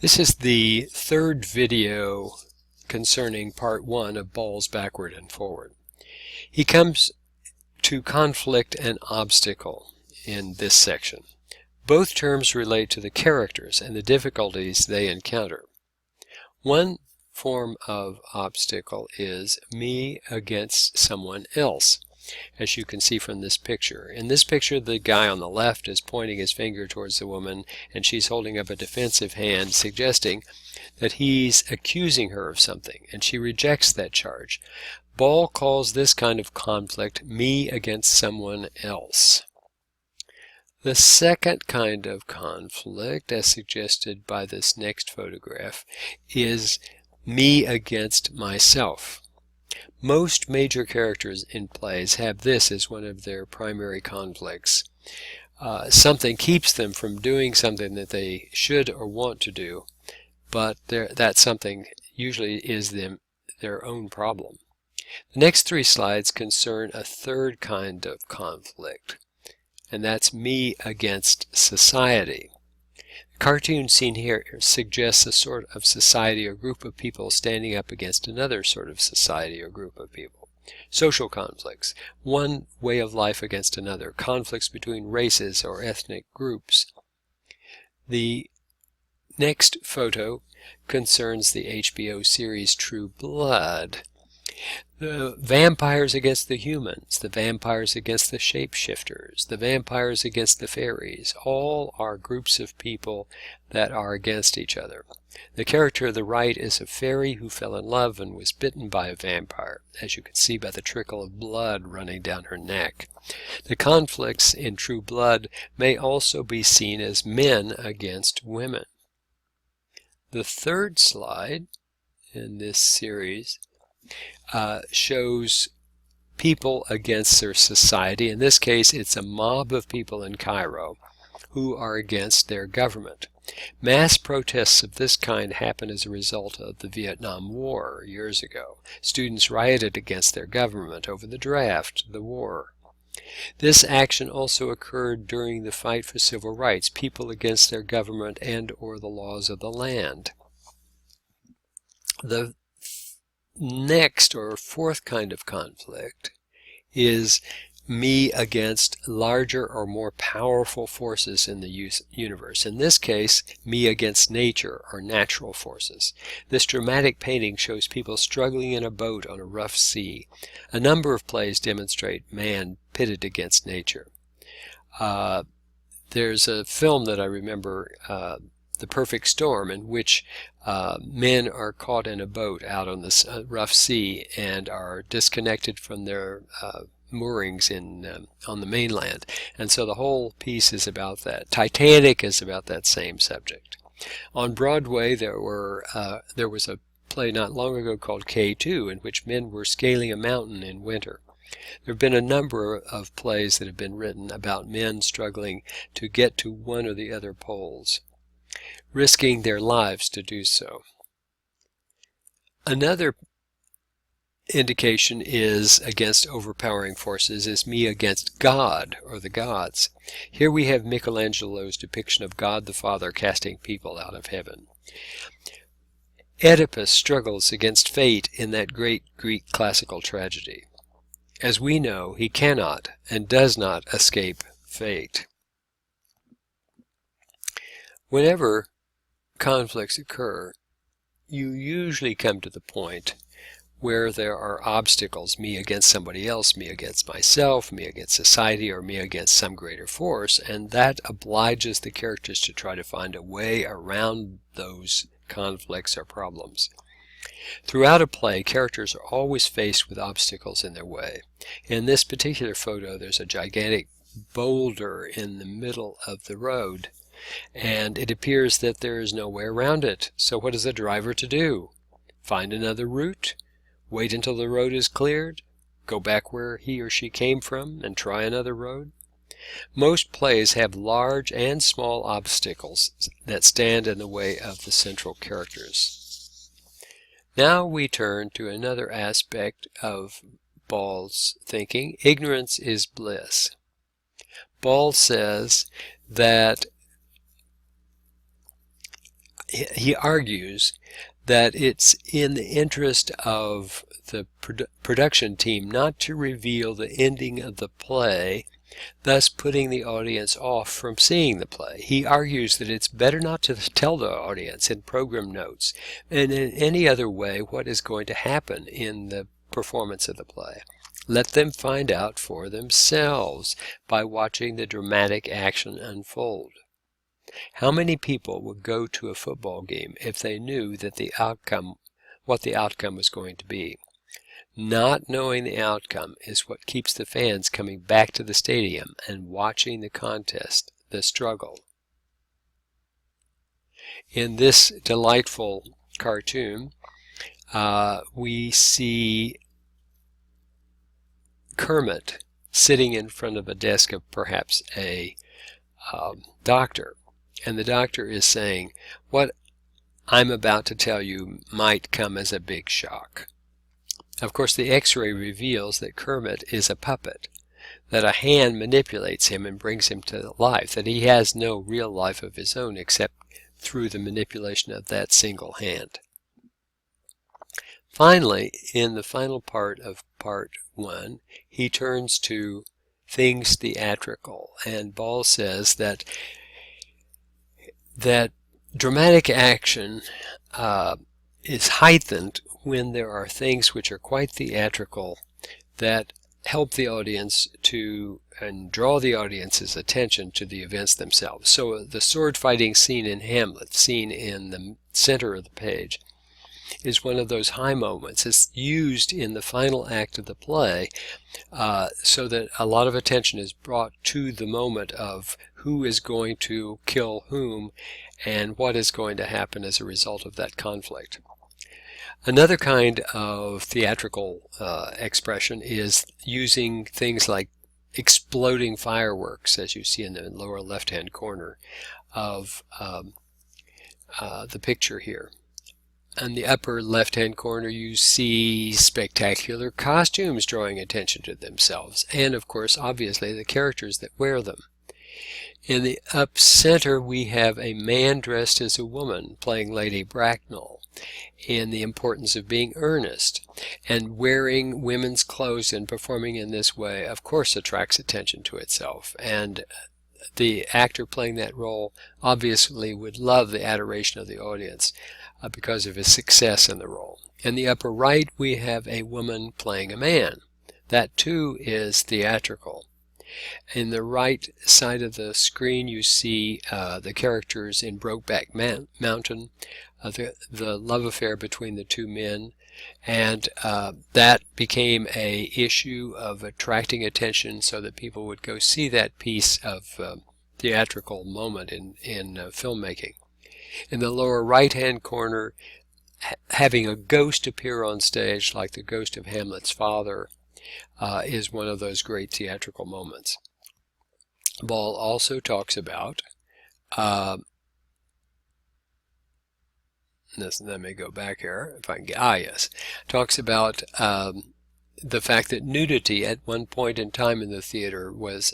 This is the third video concerning part 1 of Balls Backward and Forward. He comes to conflict and obstacle in this section. Both terms relate to the characters and the difficulties they encounter. One form of obstacle is me against someone else, as you can see from this picture. In this picture, the guy on the left is pointing his finger towards the woman, and she's holding up a defensive hand, suggesting that he's accusing her of something, and she rejects that charge. Ball calls this kind of conflict me against someone else. The second kind of conflict, as suggested by this next photograph, is me against myself. Most major characters in plays have this as one of their primary conflicts. Something keeps them from doing something that they should or want to do, but that something usually is their own problem. The next three slides concern a third kind of conflict, and that's me against society. The cartoon scene here suggests a sort of society or group of people standing up against another sort of society or group of people. Social conflicts, one way of life against another, conflicts between races or ethnic groups. The next photo concerns the HBO series True Blood. The vampires against the humans, the vampires against the shapeshifters, the vampires against the fairies, all are groups of people that are against each other. The character of the right is a fairy who fell in love and was bitten by a vampire, as you can see by the trickle of blood running down her neck. The conflicts in True Blood may also be seen as men against women. The third slide in this series shows people against their society. In this case, it's a mob of people in Cairo who are against their government. Mass protests of this kind happen as a result of the Vietnam War years ago. Students rioted against their government over the draft of the war. This action also occurred during the fight for civil rights, people against their government and or the laws of the land. The next or fourth kind of conflict is me against larger or more powerful forces in the universe. In this case, me against nature or natural forces. This dramatic painting shows people struggling in a boat on a rough sea. A number of plays demonstrate man pitted against nature. There's a film that I remember, The Perfect Storm, in which men are caught in a boat out on this rough sea and are disconnected from their moorings on the mainland. And so the whole piece is about that. Titanic is about that same subject. On Broadway, there was a play not long ago called K2, in which men were scaling a mountain in winter. There have been a number of plays that have been written about men struggling to get to one or the other poles, risking their lives to do so. Another indication is against overpowering forces is me against God or the gods. Here we have Michelangelo's depiction of God the Father casting people out of heaven. Oedipus struggles against fate in that great Greek classical tragedy. As we know, he cannot and does not escape fate. Whenever conflicts occur, you usually come to the point where there are obstacles, me against somebody else, me against myself, me against society, or me against some greater force, and that obliges the characters to try to find a way around those conflicts or problems. Throughout a play, characters are always faced with obstacles in their way. In this particular photo, there's a gigantic boulder in the middle of the road, and it appears that there is no way around it. So what is the driver to do? Find another route? Wait until the road is cleared? Go back where he or she came from and try another road? Most plays have large and small obstacles that stand in the way of the central characters. Now we turn to another aspect of Ball's thinking. Ignorance is bliss. Ball says that he argues that it's in the interest of the production team not to reveal the ending of the play, thus putting the audience off from seeing the play. He argues that it's better not to tell the audience in program notes and in any other way what is going to happen in the performance of the play. Let them find out for themselves by watching the dramatic action unfold. How many people would go to a football game if they knew that what the outcome was going to be? Not knowing the outcome is what keeps the fans coming back to the stadium and watching the contest, the struggle. In this delightful cartoon, we see Kermit sitting in front of a desk of perhaps a doctor. And the doctor is saying, what I'm about to tell you might come as a big shock. Of course, the X-ray reveals that Kermit is a puppet, that a hand manipulates him and brings him to life, that he has no real life of his own except through the manipulation of that single hand. Finally, in the final part of Part 1, he turns to things theatrical, and Ball says that dramatic action is heightened when there are things which are quite theatrical that help the audience to and draw the audience's attention to the events themselves. So the sword fighting scene in Hamlet, seen in the center of the page, is one of those high moments. It's used in the final act of the play so that a lot of attention is brought to the moment of who is going to kill whom and what is going to happen as a result of that conflict. Another kind of theatrical expression is using things like exploding fireworks, as you see in the lower left-hand corner of the picture here. In the upper left-hand corner, you see spectacular costumes drawing attention to themselves, and of course, obviously, the characters that wear them. In the up center, we have a man dressed as a woman playing Lady Bracknell, in the importance of being earnest, and wearing women's clothes and performing in this way, of course, attracts attention to itself, and the actor playing that role obviously would love the adoration of the audience because of his success in the role. In the upper right, we have a woman playing a man. That too is theatrical. In the right side of the screen, you see the characters in Brokeback Mountain, the love affair between the two men, and that became a issue of attracting attention so that people would go see that piece of theatrical moment in filmmaking. In the lower right-hand corner, having a ghost appear on stage, like the ghost of Hamlet's father, is one of those great theatrical moments. Ball also talks about, let me go back here, if I can get, yes, talks about the fact that nudity at one point in time in the theater was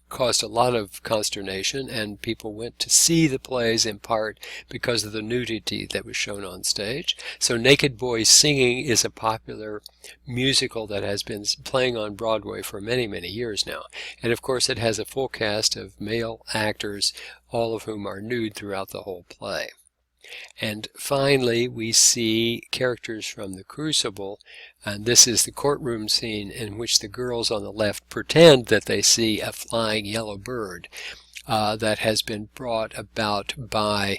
caused a lot of consternation, and people went to see the plays in part because of the nudity that was shown on stage. So Naked Boys Singing is a popular musical that has been playing on Broadway for many, many years now. And of course it has a full cast of male actors, all of whom are nude throughout the whole play. And finally, we see characters from The Crucible, and this is the courtroom scene in which the girls on the left pretend that they see a flying yellow bird that has been brought about by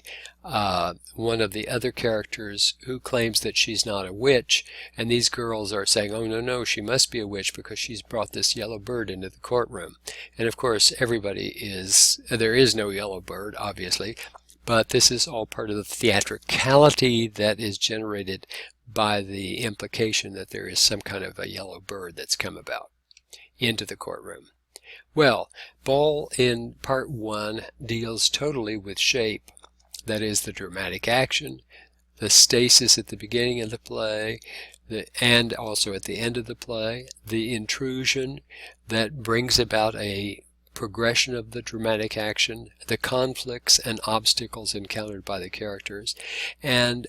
one of the other characters who claims that she's not a witch, and these girls are saying, oh no, she must be a witch because she's brought this yellow bird into the courtroom. And of course there is no yellow bird, obviously, but this is all part of the theatricality that is generated by the implication that there is some kind of a yellow bird that's come about into the courtroom. Well, Ball in Part 1 deals totally with shape, that is the dramatic action, the stasis at the beginning of the play, and also at the end of the play, the intrusion that brings about a progression of the dramatic action, the conflicts and obstacles encountered by the characters, and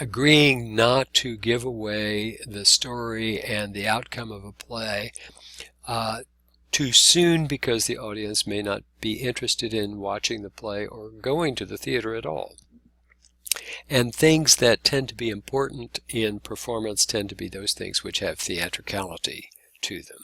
agreeing not to give away the story and the outcome of a play too soon, because the audience may not be interested in watching the play or going to the theater at all. And things that tend to be important in performance tend to be those things which have theatricality to them.